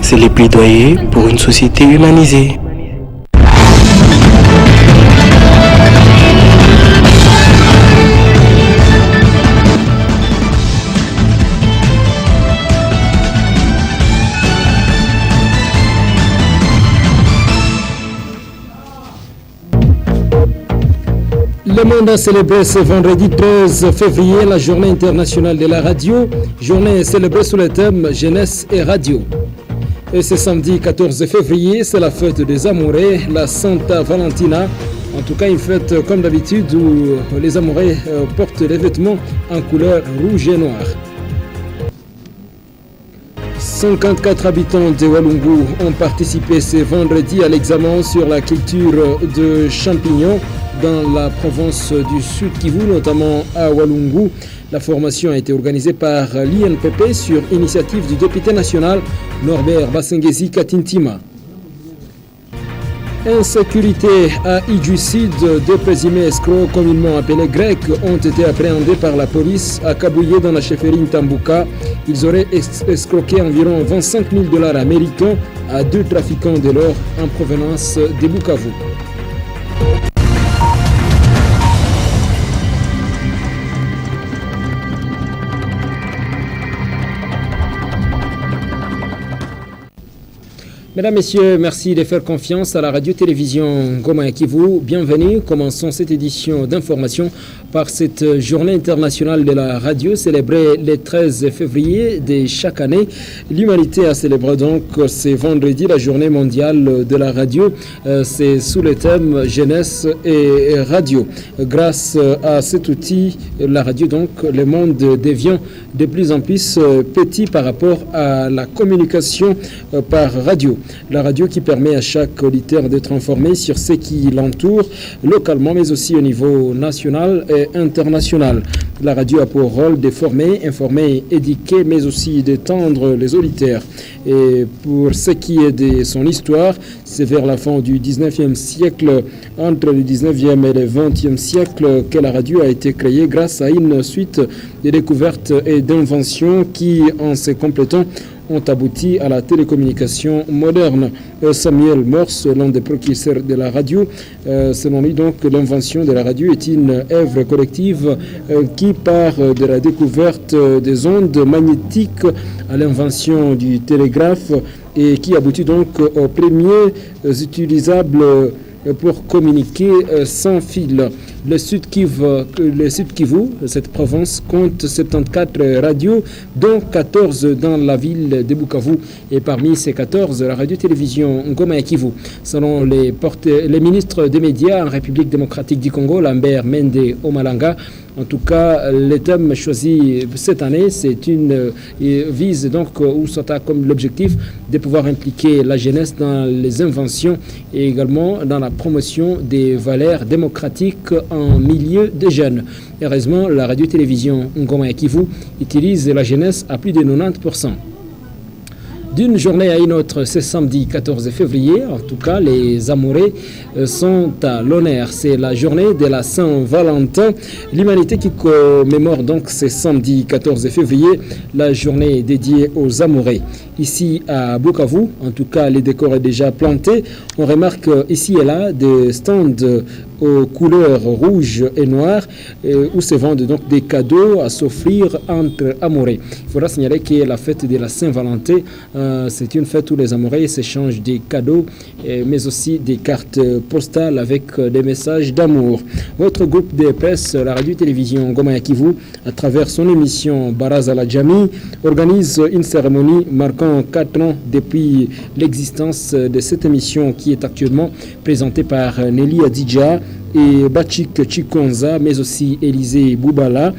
c'est les plaidoyers pour une société humanisée. Le monde a célébré ce vendredi 13 février la journée internationale de la radio, journée célébrée sous le thème jeunesse et radio. Et ce samedi 14 février, c'est la fête des amoureux, la Santa Valentina. En tout cas, une fête comme d'habitude où les amoureux portent des vêtements en couleur rouge et noir. 54 habitants de Walungu ont participé ce vendredi à l'examen sur la culture de champignons dans la province du Sud Kivu, notamment à Walungu. La formation a été organisée par l'INPP sur initiative du député national Norbert Basengezi Katintima. Insécurité à Idjussid, deux présumés escrocs communément appelés Grecs ont été appréhendés par la police à Kabouye dans la chefferie Ntambuka. Ils auraient escroqué environ 25 000 $ américains à deux trafiquants de l'or en provenance de Bukavu. Mesdames, Messieurs, merci de faire confiance à la radio-télévision Goma Kivu. Bienvenue. Commençons cette édition d'information par cette journée internationale de la radio célébrée le 13 février de chaque année. L'humanité a célébré donc ce vendredi la journée mondiale de la radio. C'est sous le thème jeunesse et radio. Grâce à cet outil, la radio, donc, le monde devient de plus en plus petit par rapport à la communication par radio. La radio qui permet à chaque auditeur d'être informé sur ce qui l'entoure localement mais aussi au niveau national et international. La radio a pour rôle de former, informer, éduquer mais aussi d'étendre les auditeurs. Et pour ce qui est de son histoire, c'est vers la fin du 19e siècle, entre le 19e et le 20e siècle, que la radio a été créée grâce à une suite de découvertes et d'inventions qui, en se complétant, ont abouti à la télécommunication moderne. Samuel Morse, l'un des précurseurs de la radio, selon lui donc l'invention de la radio est une œuvre collective qui part de la découverte des ondes magnétiques à l'invention du télégraphe et qui aboutit donc aux premiers utilisables pour communiquer sans fil. Le Sud Kivu, cette province, compte 74 radios, dont 14 dans la ville de Bukavu. Et parmi ces 14, la radio-télévision Ngoma Kivu. Selon les ministres des médias en République démocratique du Congo, Lambert Mende Omalanga, en tout cas, le thème choisi cette année, vise donc ou sera comme l'objectif de pouvoir impliquer la jeunesse dans les inventions et également dans la promotion des valeurs démocratiques en milieu de jeunes. Heureusement, la radio-télévision Ngoma Kivu utilise la jeunesse à plus de 90%. D'une journée à une autre, ce samedi 14 février, en tout cas, les amoureux sont à l'honneur. C'est la journée de la Saint-Valentin. L'humanité qui commémore donc ce samedi 14 février, la journée dédiée aux amoureux. Ici à Bukavu, en tout cas, les décors est déjà planté. On remarque ici et là des stands aux couleurs rouge et noir où se vendent donc des cadeaux à s'offrir entre amoureux. Il faudra signaler que la fête de la Saint-Valentin, c'est une fête où les amoureux s'échangent des cadeaux mais aussi des cartes postales avec des messages d'amour. Votre groupe de presse, la radio-télévision Goma Kivu, à travers son émission Baraza la Jami, organise une cérémonie marquant 4 ans depuis l'existence de cette émission qui est actuellement présentée par Nelly Adidja et Bachik Chikonza, mais aussi Élisée Boubala,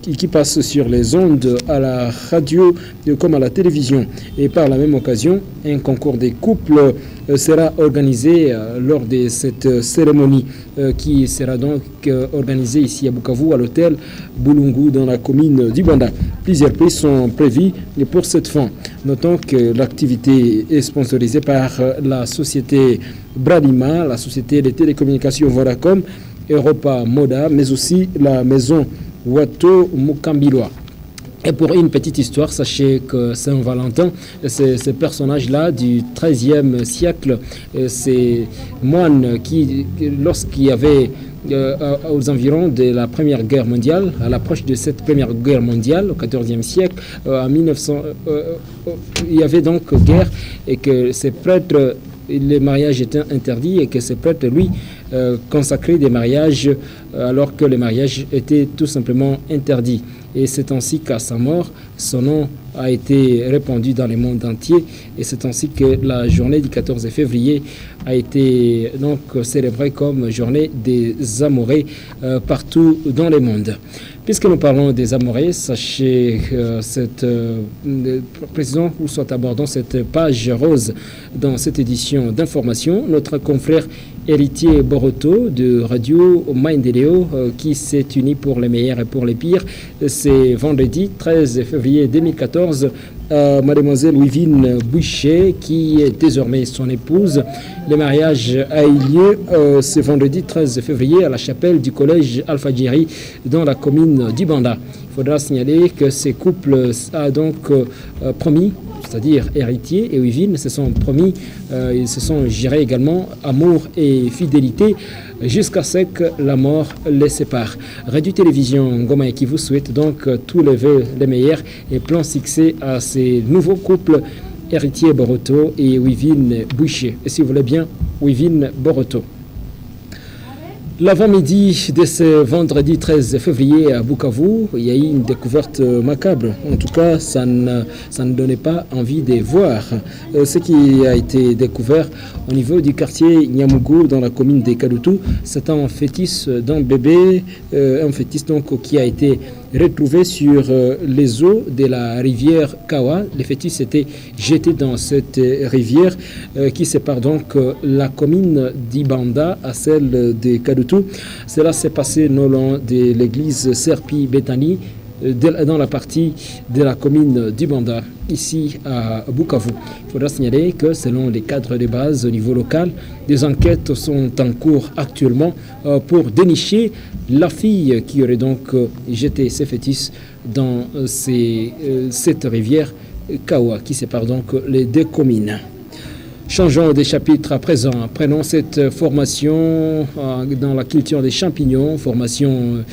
qui passe sur les ondes à la radio comme à la télévision. Et par la même occasion, un concours des couples sera organisé lors de cette cérémonie qui sera donc organisée ici à Bukavu, à l'hôtel Bulungu, dans la commune d'Ibanda. Plusieurs prix sont prévus pour cette fin. Notons que l'activité est sponsorisée par la société Bradima, la société de télécommunications Vodacom, Europa Moda, mais aussi la maison Wato Mukambilwa. Et pour une petite histoire, sachez que Saint-Valentin, ce personnage-là du XIIIe siècle, ces moines qui, lorsqu'il y avait aux environs de la Première Guerre mondiale, à l'approche de cette Première Guerre mondiale, au XIVe siècle, en 1900, il y avait donc guerre et que ces prêtres, les mariages étaient interdits et que ces prêtres, lui, consacraient des mariages alors que les mariages étaient tout simplement interdits. Et c'est ainsi qu'à sa mort, son nom a été répandu dans le monde entier. Et c'est ainsi que la journée du 14 février a été donc célébrée comme journée des amoureux partout dans le monde. Puisque nous parlons des amoureux, sachez cette précisons ou soit abordons cette page rose dans cette édition d'information. Notre confrère Héritier Boroto de Radio Maendeleo qui s'est uni pour les meilleurs et pour les pires. C'est vendredi 13 février 2014. Mademoiselle Wivine Boucher, qui est désormais son épouse. Le mariage a eu lieu ce vendredi 13 février à la chapelle du collège Alpha Djeri dans la commune d'Ibanda. Il faudra signaler que ces couples a donc promis, c'est-à-dire Héritier et Wivine, se sont promis, ils se sont jurés également amour et fidélité jusqu'à ce que la mort les sépare. Radio-Télévision Ngoma qui vous souhaite donc tous les vœux les meilleurs et plans fixés à ces nouveaux couples Héritier Boroto et Wivine Boucher. Et si vous voulez bien, Wivine Boroto. L'avant-midi de ce vendredi 13 février à Bukavu, il y a eu une découverte macabre. En tout cas, ça ne donnait pas envie de voir. Ce qui a été découvert au niveau du quartier Nyamugu dans la commune de Kadutu, c'est un fœtus d'un bébé, un fœtus donc qui a été retrouvé sur les eaux de la rivière Kawa. Le fœtus était jeté dans cette rivière qui sépare donc la commune d'Ibanda à celle de Kadutu. Cela s'est passé non loin de l'église Serpi Bethany dans la partie de la commune d'Ibanda, ici à Bukavu. Il faudra signaler que selon les cadres de base au niveau local, des enquêtes sont en cours actuellement pour dénicher la fille qui aurait donc jeté ses fœtus dans cette rivière Kawa qui sépare donc les deux communes. Changeons de chapitre à présent. Prenons cette formation dans la culture des champignons, formation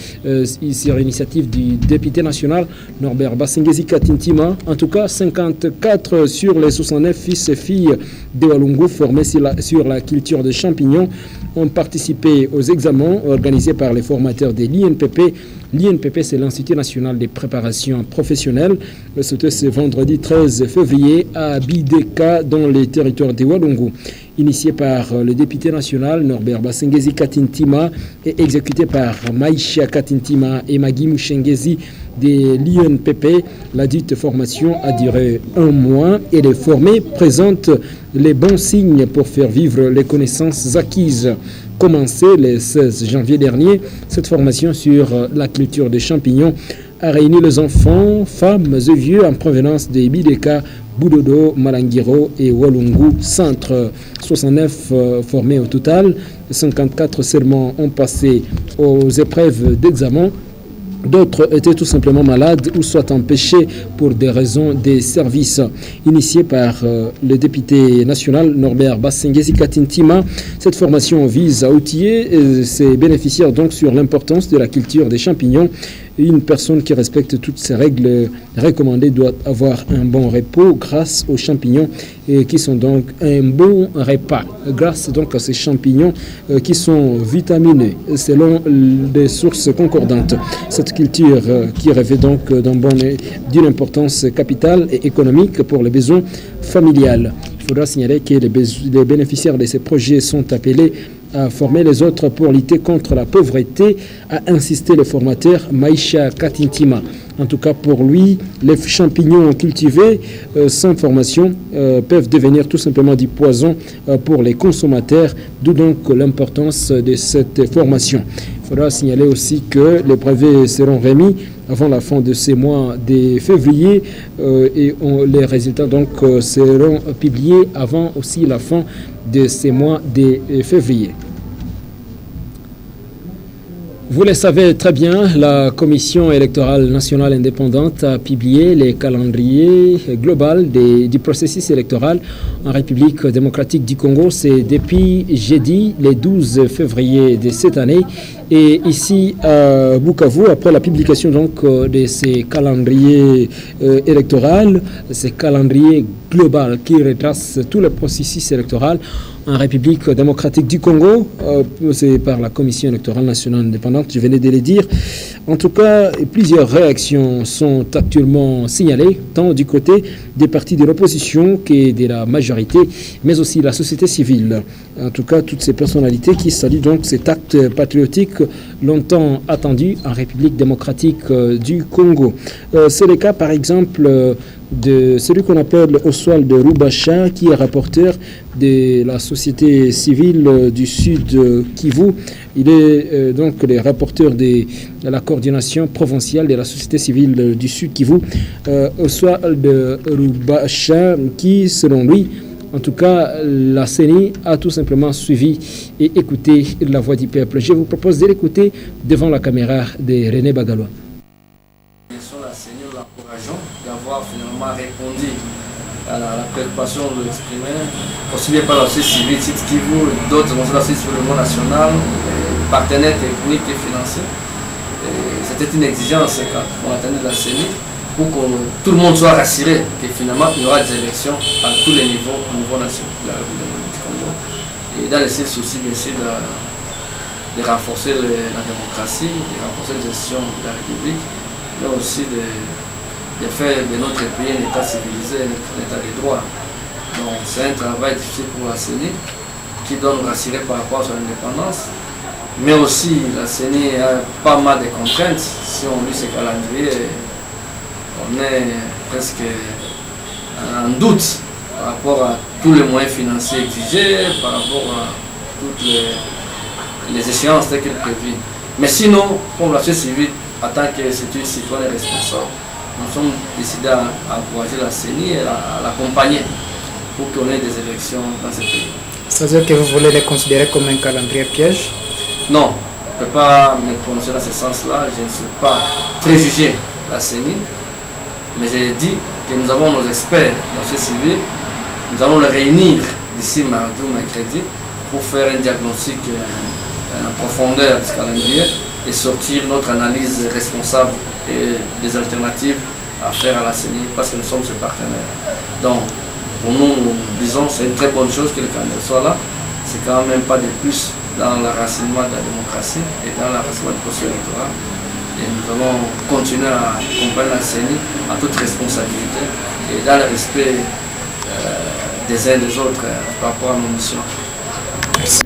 sur l'initiative du député national Norbert Basengezi Katintima. En tout cas, 54 sur les 69 fils et filles de Walungu formés sur la culture des champignons ont participé aux examens organisés par les formateurs de l'INPP. L'INPP, c'est l'Institut national des préparations professionnelles. C'était ce vendredi 13 février à Bideka, dans les territoires de Walungu. Initié par le député national Norbert Basengezi Katintima et exécuté par Maïcha Katintima et Magui Mouchengezi de l'INPP, la dite formation a duré 1 mois et les formés présentent les bons signes pour faire vivre les connaissances acquises. Commencé le 16 janvier dernier, cette formation sur la culture des champignons a réuni les enfants, femmes et vieux en provenance de Bideka, Boudodo, Malangiro et Walungu Centre. 69 formés au total, 54 seulement ont passé aux épreuves d'examen. D'autres étaient tout simplement malades ou soit empêchés pour des raisons des services. Initiée par le député national Norbert Basengezi Katintima, cette formation vise à outiller ses bénéficiaires donc sur l'importance de la culture des champignons. Une personne qui respecte toutes ces règles recommandées doit avoir un bon repos grâce aux champignons qui sont donc un bon repas. Grâce donc à ces champignons qui sont vitamineux selon des sources concordantes. Cette culture qui revêt donc d'une importance capitale et économique pour les besoins familiales. Il faudra signaler que les bénéficiaires de ces projets sont appelés à former les autres pour lutter contre la pauvreté, a insisté le formateur Maïcha Katintima. En tout cas, pour lui, les champignons cultivés sans formation peuvent devenir tout simplement du poison pour les consommateurs, d'où donc l'importance de cette formation. Il faudra signaler aussi que les brevets seront remis avant la fin de ces mois de février et les résultats donc seront publiés avant aussi la fin de ces mois de février. Vous le savez très bien, la Commission électorale nationale indépendante a publié les calendriers global du processus électoral en République démocratique du Congo. C'est depuis jeudi, le 12 février de cette année. Et ici à Bukavu, après la publication donc de ces calendriers électoraux, ces calendriers global qui retrace tout le processus électoral en République démocratique du Congo, c'est par la Commission électorale nationale indépendante, je venais de le dire. En tout cas, plusieurs réactions sont actuellement signalées, tant du côté des partis de l'opposition que de la majorité, mais aussi la société civile. En tout cas, toutes ces personnalités qui saluent donc cet acte patriotique longtemps attendu en République démocratique du Congo. C'est le cas, par exemple, de celui qu'on appelle Oswald Rubacha, qui est rapporteur de la société civile du Sud Kivu. Il est donc le rapporteur de la coordination provinciale de la société civile du Sud Kivu. Oswald Rubacha, qui, selon lui, en tout cas, la CENI a tout simplement suivi et écouté la voix du peuple. Je vous propose de l'écouter devant la caméra de René Bagalois. D'avoir finalement répondu à la préoccupation de l'exprimer, aussi bien par la société civile, Sud Kivu, d'autres organisations sur le niveau national, partenaires techniques et financiers. C'était une exigence quand on attendait la CENI pour que tout le monde soit rassuré que finalement il y aura des élections à tous les niveaux, au niveau national de la République du Congo. Et dans le souci bien sûr de renforcer la démocratie, de renforcer la gestion de la République, mais aussi de faire de notre pays un État civilisé, un État de droit. Donc c'est un travail difficile pour la CENI qui doit nous rassurer par rapport à son indépendance. Mais aussi la CENI a pas mal de contraintes. Si on lit ce calendrier, on est presque en doute par rapport à tous les moyens financiers exigés, par rapport à toutes les échéances telles qu'elles prévues. Mais sinon, comme la société civile, en tant que citoyen responsable, nous sommes décidés à encourager la CENI et à l'accompagner pour qu'on ait des élections dans ce pays. C'est-à-dire que vous voulez les considérer comme un calendrier piège? Non, je ne peux pas me prononcer dans ce sens-là. Je ne suis pas préjugé la CENI, mais j'ai dit que nous avons nos experts dans ce civil. Nous allons les réunir d'ici mardi ou mercredi pour faire un diagnostic en profondeur de ce calendrier et sortir notre analyse responsable et des alternatives à faire à la CENI parce que nous sommes ses partenaires. Donc, pour nous, disons, c'est une très bonne chose que le candidat soit là. C'est quand même pas de plus dans l'enracinement de la démocratie et dans l'enracinement du processus électoral. Et nous allons continuer à accompagner la CENI en toute responsabilité et dans le respect des uns et des autres par rapport à nos missions. Merci.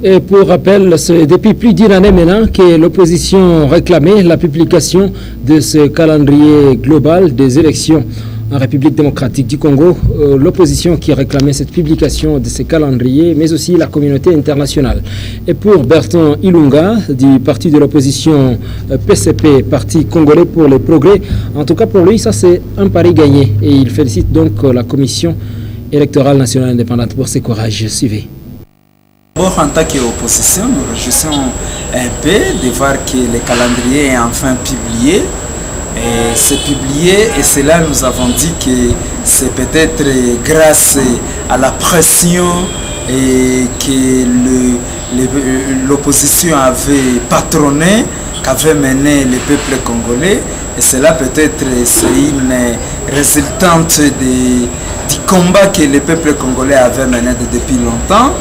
Et pour rappel, c'est depuis plus d'une année maintenant que l'opposition réclamait la publication de ce calendrier global des élections en République démocratique du Congo. L'opposition qui réclamait cette publication de ce calendrier, mais aussi la communauté internationale. Et pour Bertrand Ilunga, du parti de l'opposition PCP, Parti congolais pour le progrès, en tout cas pour lui, ça c'est un pari gagné. Et il félicite donc la Commission électorale nationale indépendante pour ses courages. Suivez. D'abord, en tant qu'opposition, nous réjouissons un peu de voir que le calendrier est enfin publié. C'est publié et cela nous avons dit que c'est peut-être grâce à la pression et que l'opposition avait patronné, qu'avait mené le peuple congolais. Et cela peut-être c'est une résultante du combat que le peuple congolais avait mené depuis longtemps.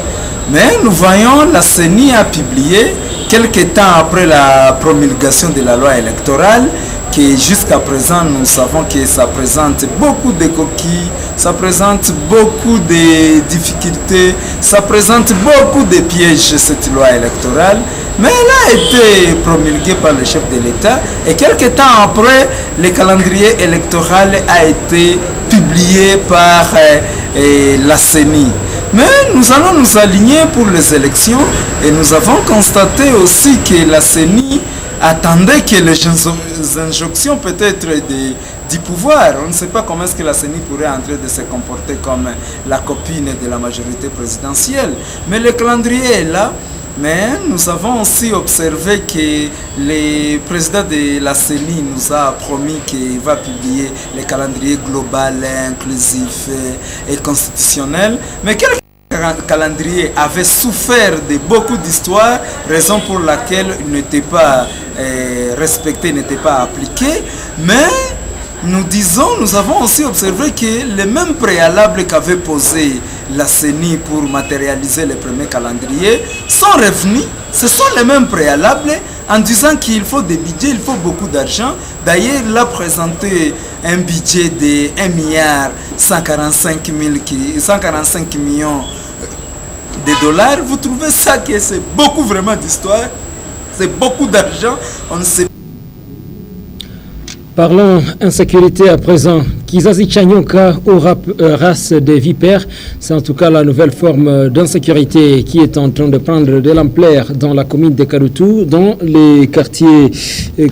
Mais nous voyons la CENI a publié quelques temps après la promulgation de la loi électorale que jusqu'à présent nous savons que ça présente beaucoup de coquilles, ça présente beaucoup de difficultés, ça présente beaucoup de pièges cette loi électorale. Mais elle a été promulguée par le chef de l'État et quelques temps après, le calendrier électoral a été publié par la CENI. Mais nous allons nous aligner pour les élections et nous avons constaté aussi que la CENI attendait que les injonctions peut-être du pouvoir. On ne sait pas comment est-ce que la CENI pourrait en train de se comporter comme la copine de la majorité présidentielle. Mais le calendrier est là. Mais nous avons aussi observé que le président de la CENI nous a promis qu'il va publier le calendrier global, inclusif et constitutionnel. Mais quel calendrier avait souffert de beaucoup d'histoires, raison pour laquelle il n'était pas respecté, n'était pas appliqué. Mais nous avons aussi observé que les mêmes préalables qu'avait posé la CENI pour matérialiser le premier calendrier sont revenus. Ce sont les mêmes préalables en disant qu'il faut des budgets, il faut beaucoup d'argent. D'ailleurs, il a présenté un budget de 1,145 millions de dollars. Vous trouvez ça que c'est beaucoup vraiment d'histoire, c'est beaucoup d'argent, on ne sait pas. Parlons insécurité à présent. Kizazi Chanyoka ou race des vipères, c'est en tout cas la nouvelle forme d'insécurité qui est en train de prendre de l'ampleur dans la commune de Karutu, dans les quartiers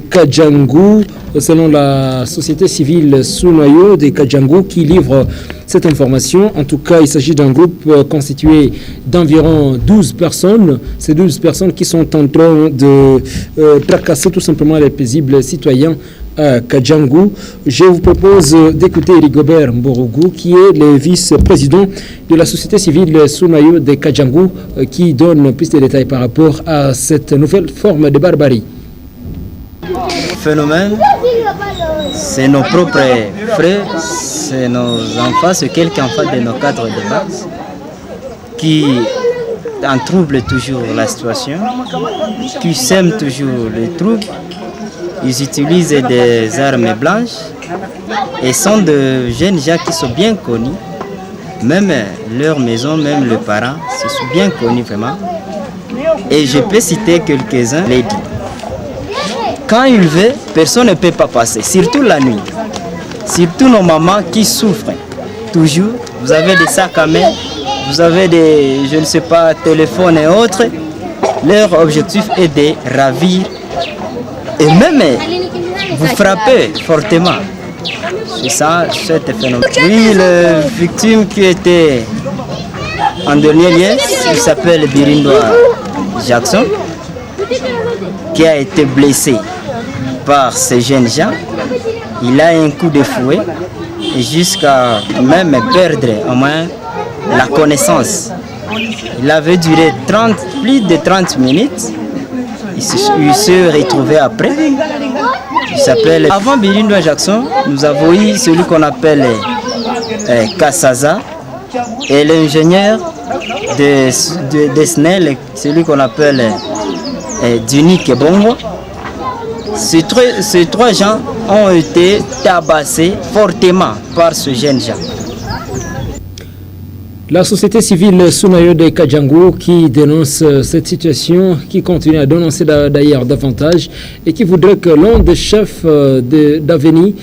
Kajangu, selon la société civile Sunayo de Kajangu qui livre cette information. En tout cas, il s'agit d'un groupe constitué d'environ 12 personnes. Ces 12 personnes qui sont en train de tracasser tout simplement les paisibles citoyens à Kajangu. Je vous propose d'écouter Rigobert Mborougou, qui est le vice-président de la société civile Sunayo de Kajangu, qui donne plus de détails par rapport à cette nouvelle forme de barbarie. Phénomène, c'est nos propres frères, c'est nos enfants, c'est quelques enfants de nos cadres de base qui en troublent toujours la situation, qui sèment toujours les troubles. Ils utilisent des armes blanches et sont de jeunes gens qui sont bien connus. Même leur maison, même les parents, ils sont bien connus vraiment. Et je peux citer quelques-uns. Les dit. Quand il veut, personne ne peut pas passer, surtout la nuit. Surtout nos mamans qui souffrent. Toujours, vous avez des sacs à main, vous avez des, je ne sais pas, téléphones et autres. Leur objectif est de ravir. Et même, vous frappez fortement. C'est ça, cet phénomène. Oui, le victime qui était en dernier lieu, il s'appelle Birindoa Jackson, qui a été blessé par ces jeunes gens. Il a un coup de fouet et jusqu'à même perdre au moins la connaissance. Il avait duré plus de 30 minutes. Il se retrouvait après. Il s'appelle. Avant Birindoa Jackson, nous avons eu celui qu'on appelle Kassaza et l'ingénieur de SNEL, celui qu'on appelle Duni Kebongo. Ces trois gens ont été tabassés fortement par ce jeune gens. La société civile Sunayo de Kajangu qui dénonce cette situation, qui continue à dénoncer d'ailleurs davantage et qui voudrait que l'un des chefs d'avenir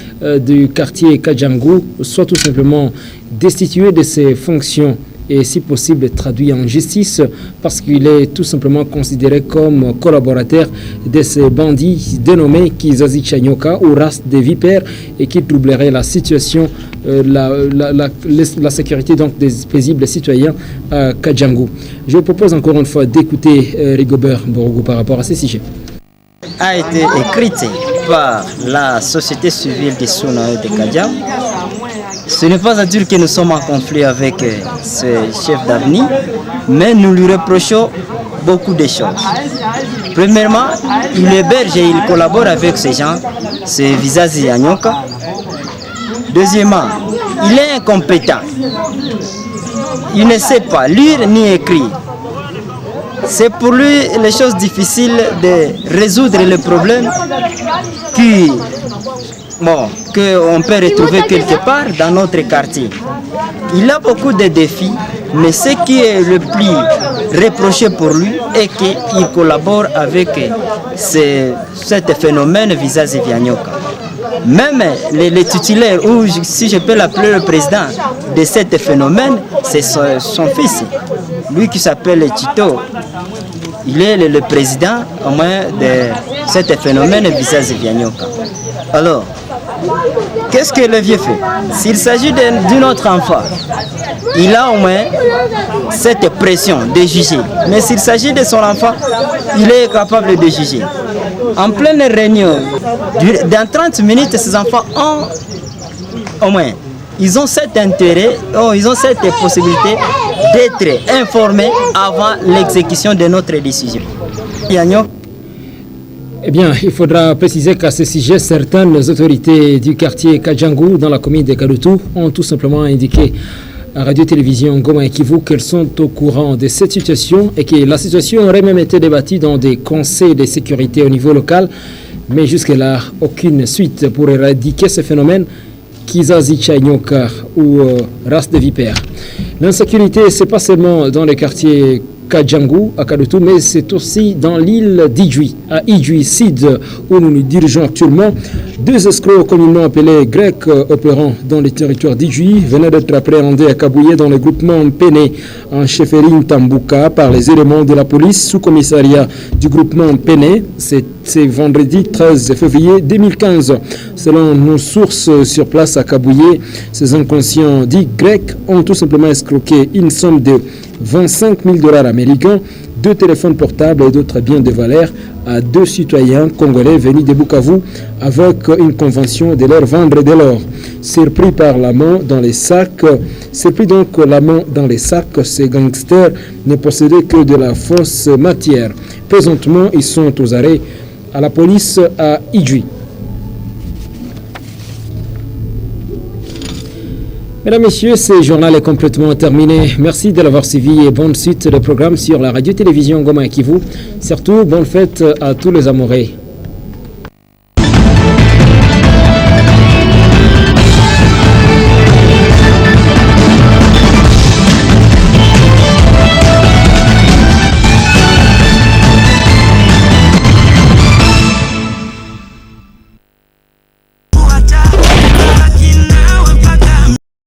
du quartier Kajangu soit tout simplement destitué de ses fonctions et si possible traduit en justice parce qu'il est tout simplement considéré comme collaborateur de ces bandits dénommés Kizazi Chanyoka ou race des vipères et qui troublerait la situation, la sécurité donc des paisibles citoyens à Kajangu. Je vous propose encore une fois d'écouter Rigobert Mborougou par rapport à ces sujets. A été écrite par la société civile de Sunayo de Kajangu. Ce n'est pas à dire que nous sommes en conflit avec ce chef d'avenir, mais nous lui reprochons beaucoup de choses. Premièrement, il héberge et il collabore avec ces gens, c'est Vizazi Yanyoka. Deuxièmement, il est incompétent. Il ne sait pas lire ni écrire. C'est pour lui les choses difficiles de résoudre les problèmes qu'on peut retrouver quelque part dans notre quartier. Il a beaucoup de défis, mais ce qui est le plus reproché pour lui est qu'il collabore avec ce phénomène Vizazi Yanyoka. Même les titulaires, ou si je peux l'appeler le président de ce phénomène, c'est son fils, lui qui s'appelle Tito. Il est le président au moins de ce phénomène Vizazi Yanyoka. Alors, qu'est-ce que le vieux fait? S'il s'agit d'un autre enfant, il a au moins cette pression de juger. Mais s'il s'agit de son enfant, il est capable de juger. En pleine réunion, dans 30 minutes, ces enfants ont au moins, ils ont cet intérêt, ils ont cette possibilité d'être informés avant l'exécution de notre décision. Eh bien, il faudra préciser qu'à ce sujet, certaines autorités du quartier Kadjangou, dans la commune de Kadutu, ont tout simplement indiqué à Radio-Télévision Goma et Kivu qu'elles sont au courant de cette situation et que la situation aurait même été débattue dans des conseils de sécurité au niveau local, mais jusque-là, aucune suite pour éradiquer ce phénomène Kizazi Chaynokar ou race de vipère. L'insécurité, ce n'est pas seulement dans les quartiers Kadjangou, à Kadutu, mais c'est aussi dans l'île d'Idjoui, à Idjoui Sud, où nous nous dirigeons actuellement. Deux escrocs communément appelés grecs opérant dans les territoires d'Idjoui venaient d'être appréhendés à Kabouye dans le groupement Péné, en chefferie Tambouka, par les éléments de la police sous commissariat du groupement Péné. C'est vendredi 13 février 2015. Selon nos sources sur place à Kabouye, ces inconscients dits grecs ont tout simplement escroqué une somme de 25 000 $ américains, 2 téléphones portables et d'autres biens de valeur à 2 citoyens congolais venus de Bukavu avec une convention de leur vendre de l'or. Surpris par la main dans les sacs, ces gangsters ne possédaient que de la fausse matière. Présentement, ils sont aux arrêts à la police à Idjoui. Mesdames, Messieurs, ce journal est complètement terminé. Merci de l'avoir suivi et bonne suite de programme sur la radio-télévision Goma et Kivu. Surtout, bonne fête à tous les amoureux.